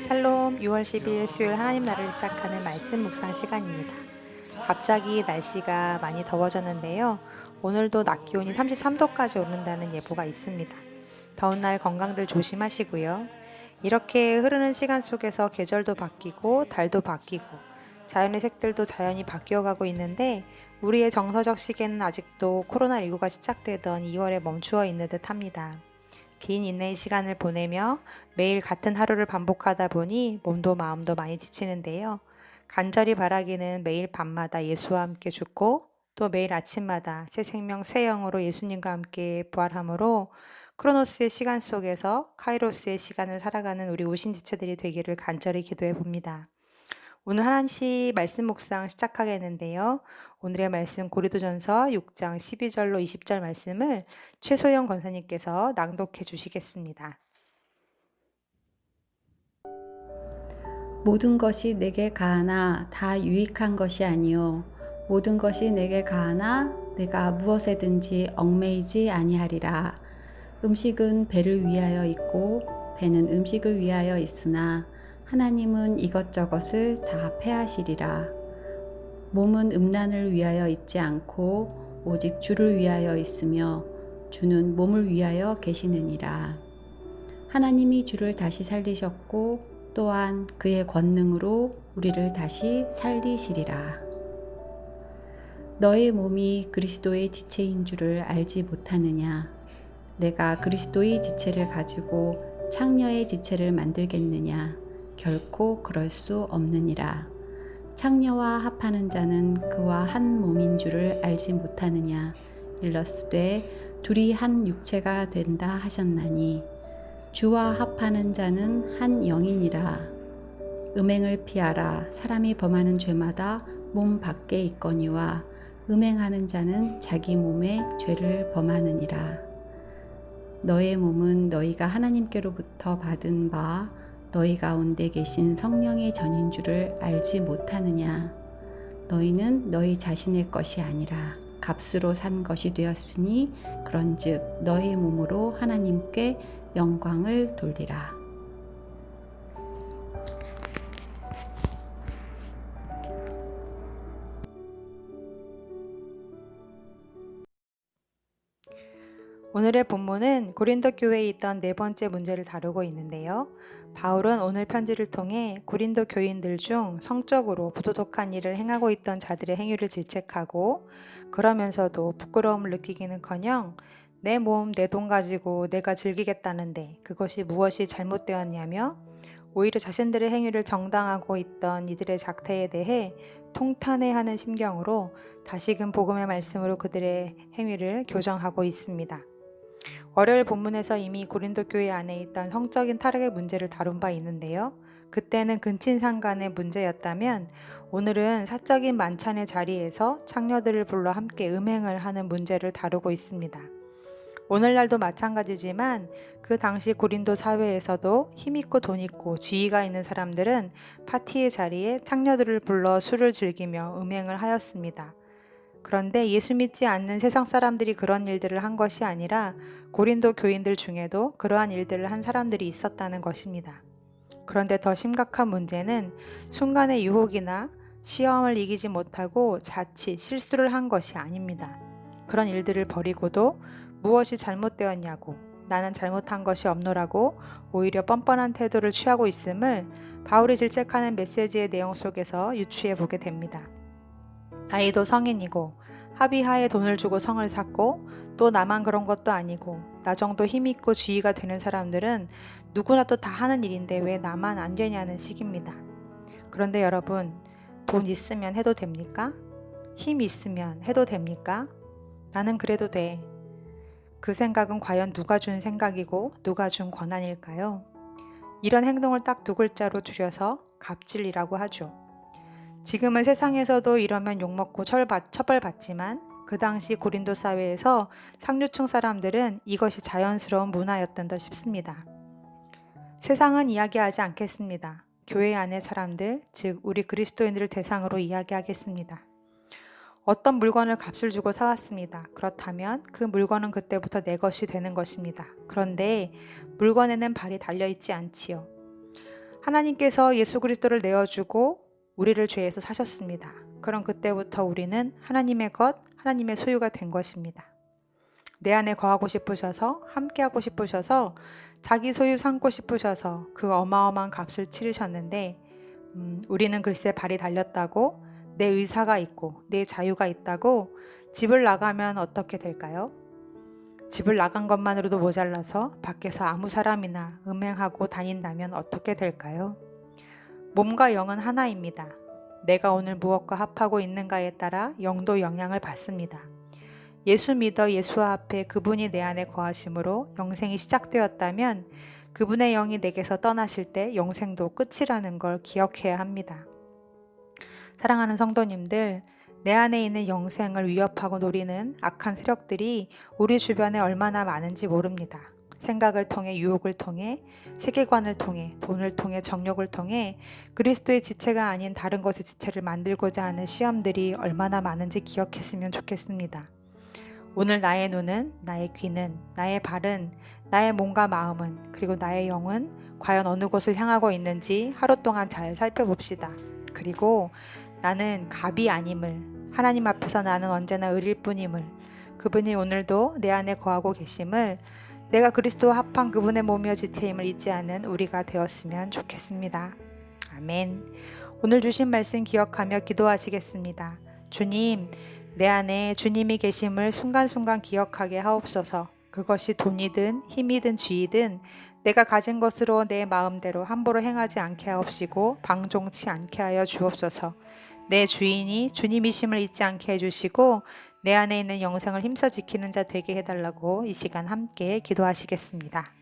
샬롬 6월 10일 수요일 하나님 나라를 시작하는 말씀 묵상 시간입니다. 갑자기 날씨가 많이 더워졌는데요. 오늘도 낮 기온이 33도까지 오른다는 예보가 있습니다. 더운 날 건강들 조심하시고요. 이렇게 흐르는 시간 속에서 계절도 바뀌고 달도 바뀌고 자연의 색들도 자연히 바뀌어가고 있는데 우리의 정서적 시계는 아직도 코로나19가 시작되던 2월에 멈추어 있는 듯 합니다. 긴 인내의 시간을 보내며 매일 같은 하루를 반복하다 보니 몸도 마음도 많이 지치는데요. 간절히 바라기는 매일 밤마다 예수와 함께 죽고 또 매일 아침마다 새 생명 새 영으로 예수님과 함께 부활함으로 크로노스의 시간 속에서 카이로스의 시간을 살아가는 우리 우신 지체들이 되기를 간절히 기도해 봅니다. 오늘 하나씩 말씀 묵상 시작하겠는데요. 오늘의 말씀 고린도전서 6장 12절로 20절 말씀을 최소영 권사님께서 낭독해 주시겠습니다. 모든 것이 내게 가하나 다 유익한 것이 아니요 모든 것이 내게 가하나 내가 무엇에든지 얽매이지 아니하리라. 음식은 배를 위하여 있고 배는 음식을 위하여 있으나 하나님은 이것저것을 다 패하시리라. 몸은 음란을 위하여 있지 않고 오직 주를 위하여 있으며 주는 몸을 위하여 계시느니라. 하나님이 주를 다시 살리셨고 또한 그의 권능으로 우리를 다시 살리시리라. 너의 몸이 그리스도의 지체인 줄을 알지 못하느냐? 내가 그리스도의 지체를 가지고 창녀의 지체를 만들겠느냐? 결코 그럴 수 없느니라. 창녀와 합하는 자는 그와 한 몸인 줄을 알지 못하느냐? 일러스되 둘이 한 육체가 된다 하셨나니 주와 합하는 자는 한 영이니라. 음행을 피하라. 사람이 범하는 죄마다 몸 밖에 있거니와 음행하는 자는 자기 몸에 죄를 범하느니라. 너의 몸은 너희가 하나님께로부터 받은 바 너희 가운데 계신 성령의 전인 줄을 알지 못하느냐. 너희는 너희 자신의 것이 아니라 값으로 산 것이 되었으니 그런즉 너희 몸으로 하나님께 영광을 돌리라. 오늘의 본문은 고린도 교회에 있던 네 번째 문제를 다루고 있는데요. 바울은 오늘 편지를 통해 고린도 교인들 중 성적으로 부도덕한 일을 행하고 있던 자들의 행위를 질책하고 그러면서도 부끄러움을 느끼기는커녕 내 몸, 내 돈 가지고 내가 즐기겠다는데 그것이 무엇이 잘못되었냐며 오히려 자신들의 행위를 정당하고 있던 이들의 작태에 대해 통탄해하는 심경으로 다시금 복음의 말씀으로 그들의 행위를 교정하고 있습니다. 월요일 본문에서 이미 고린도 교회 안에 있던 성적인 타락의 문제를 다룬 바 있는데요. 그때는 근친상 간의 문제였다면 오늘은 사적인 만찬의 자리에서 창녀들을 불러 함께 음행을 하는 문제를 다루고 있습니다. 오늘날도 마찬가지지만 그 당시 고린도 사회에서도 힘있고 돈있고 지위가 있는 사람들은 파티의 자리에 창녀들을 불러 술을 즐기며 음행을 하였습니다. 그런데 예수 믿지 않는 세상 사람들이 그런 일들을 한 것이 아니라 고린도 교인들 중에도 그러한 일들을 한 사람들이 있었다는 것입니다. 그런데 더 심각한 문제는 순간의 유혹이나 시험을 이기지 못하고 자칫 실수를 한 것이 아닙니다. 그런 일들을 벌이고도 무엇이 잘못되었냐고 나는 잘못한 것이 없노라고 오히려 뻔뻔한 태도를 취하고 있음을 바울이 질책하는 메시지의 내용 속에서 유추해 보게 됩니다. 나이도 성인이고 합의하에 돈을 주고 성을 샀고 또 나만 그런 것도 아니고 나 정도 힘있고 지위가 되는 사람들은 누구나 또 다 하는 일인데 왜 나만 안 되냐는 식입니다. 그런데 여러분, 돈 있으면 해도 됩니까? 힘 있으면 해도 됩니까? 나는 그래도 돼. 그 생각은 과연 누가 준 생각이고 누가 준 권한일까요? 이런 행동을 딱 두 글자로 줄여서 갑질이라고 하죠. 지금은 세상에서도 이러면 욕먹고 처벌받지만 그 당시 고린도 사회에서 상류층 사람들은 이것이 자연스러운 문화였던 듯 싶습니다. 세상은 이야기하지 않겠습니다. 교회 안의 사람들, 즉 우리 그리스도인들을 대상으로 이야기하겠습니다. 어떤 물건을 값을 주고 사왔습니다. 그렇다면 그 물건은 그때부터 내 것이 되는 것입니다. 그런데 물건에는 발이 달려있지 않지요. 하나님께서 예수 그리스도를 내어주고 우리를 죄에서 사셨습니다. 그럼 그때부터 우리는 하나님의 것, 하나님의 소유가 된 것입니다. 내 안에 거하고 싶으셔서, 함께하고 싶으셔서, 자기 소유 삼고 싶으셔서 그 어마어마한 값을 치르셨는데 우리는 글쎄 발이 달렸다고, 내 의사가 있고 내 자유가 있다고 집을 나가면 어떻게 될까요? 집을 나간 것만으로도 모자라서 밖에서 아무 사람이나 음행하고 다닌다면 어떻게 될까요? 몸과 영은 하나입니다. 내가 오늘 무엇과 합하고 있는가에 따라 영도 영향을 받습니다. 예수 믿어 예수 앞에 그분이 내 안에 거하심으로 영생이 시작되었다면 그분의 영이 내게서 떠나실 때 영생도 끝이라는 걸 기억해야 합니다. 사랑하는 성도님들, 내 안에 있는 영생을 위협하고 노리는 악한 세력들이 우리 주변에 얼마나 많은지 모릅니다. 생각을 통해, 유혹을 통해, 세계관을 통해, 돈을 통해, 정욕을 통해 그리스도의 지체가 아닌 다른 것의 지체를 만들고자 하는 시험들이 얼마나 많은지 기억했으면 좋겠습니다. 오늘 나의 눈은, 나의 귀는, 나의 발은, 나의 몸과 마음은, 그리고 나의 영은 과연 어느 곳을 향하고 있는지 하루 동안 잘 살펴봅시다. 그리고 나는 갑이 아님을, 하나님 앞에서 나는 언제나 을일 뿐임을, 그분이 오늘도 내 안에 거하고 계심을, 내가 그리스도와 합한 그분의 몸이여 지체임을 잊지 않은 우리가 되었으면 좋겠습니다. 아멘. 오늘 주신 말씀 기억하며 기도하시겠습니다. 주님, 내 안에 주님이 계심을 순간순간 기억하게 하옵소서. 그것이 돈이든 힘이든 지위든 내가 가진 것으로 내 마음대로 함부로 행하지 않게 하옵시고 방종치 않게 하여 주옵소서. 내 주인이 주님이심을 잊지 않게 해주시고 내 안에 있는 영생을 힘써 지키는 자 되게 해달라고 이 시간 함께 기도하시겠습니다.